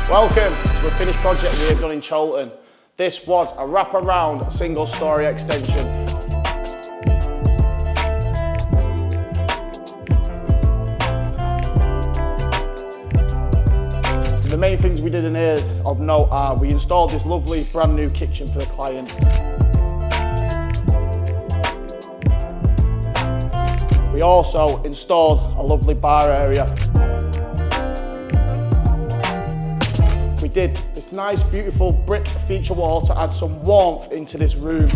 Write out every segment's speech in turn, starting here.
Welcome to a finished project we have done in Cholton. This was a wraparound single story extension. The main things we did in here of note are we installed this lovely brand new kitchen for the client. We also installed a lovely bar area. We did this nice beautiful brick feature wall to add some warmth into this room.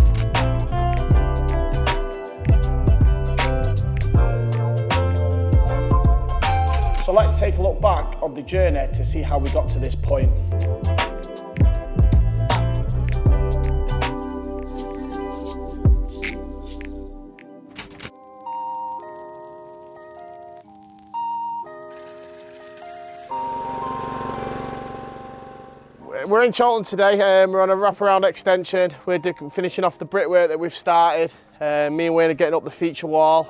So let's take a look back of the journey to see how we got to this point. We're in Cholton today, we're on a wraparound extension. We're finishing off the brickwork that we've started. Me and Wayne are getting up the feature wall.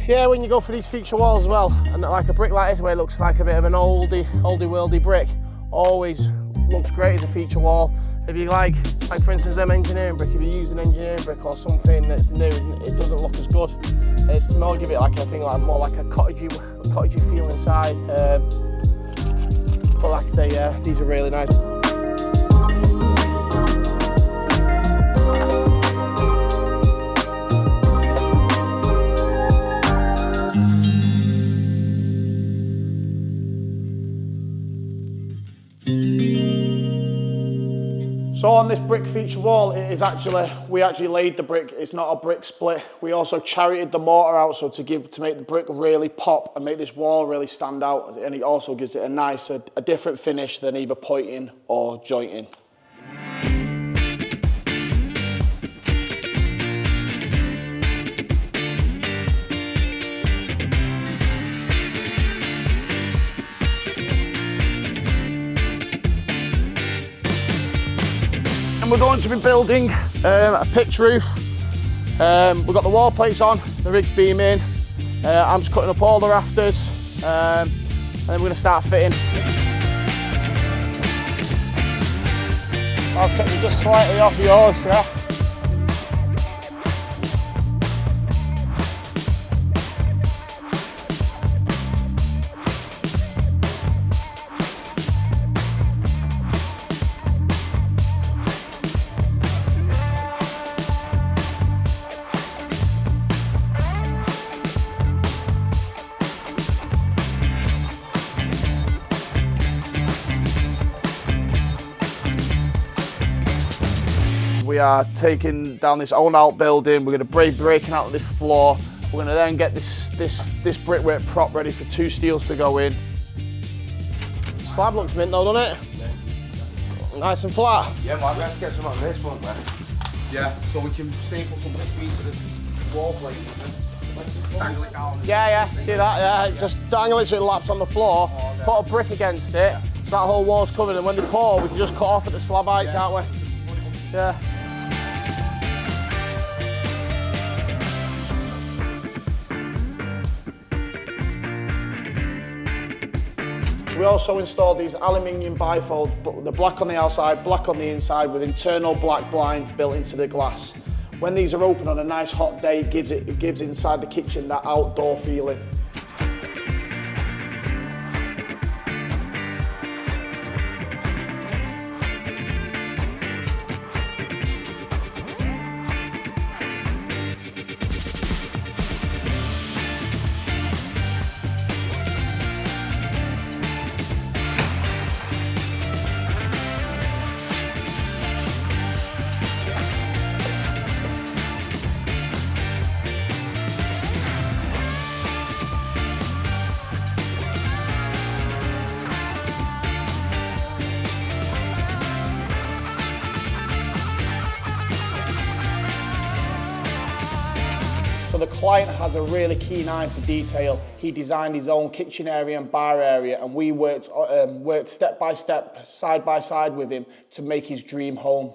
Yeah, when you go for these feature walls as well, and like a brick like this where it looks like a bit of an oldie worldy brick, always looks great as a feature wall. If you like for instance them engineering brick, if you use an engineering brick or something that's new, it doesn't look as good. It's more give it like a thing like more like a cottagey feel inside. But like I say, yeah, these are really nice. So on this brick feature wall, we actually laid the brick. It's not a brick split. We also charioted the mortar out so to make the brick really pop and make this wall really stand out. And it also gives it a different finish than either pointing or jointing. We're going to be building a pitch roof. We've got the wall plates on, the rig beam in. I'm just cutting up all the rafters, and then we're going to start fitting. I'll cut you just slightly off yours, yeah. We are taking down this old outbuilding. We're going to be breaking out this floor. We're going to then get this brickwork prop ready for 2 steels to go in. Slab looks mint though, doesn't it? Yeah. Nice and flat. Yeah, man, let's get some on this one, man. Yeah, so we can staple some this piece to the wall plate. Dangle it down. Yeah, do that, yeah. Just dangle it so it laps on the floor, put a brick against it, so that whole wall's covered, and when they pour, we can just cut off at the slab height, can't we? Yeah. We also installed these aluminium bifolds, but they're black on the outside, black on the inside, with internal black blinds built into the glass. When these are open on a nice hot day, it gives inside the kitchen that outdoor feeling. the client has a really keen eye for detail. He designed his own kitchen area and bar area, and we worked step by step, side by side with him to make his dream home.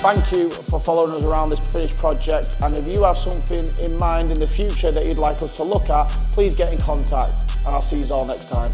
Thank you for following us around this finished project, and if you have something in mind in the future that you'd like us to look at, please get in contact, and I'll see you all next time.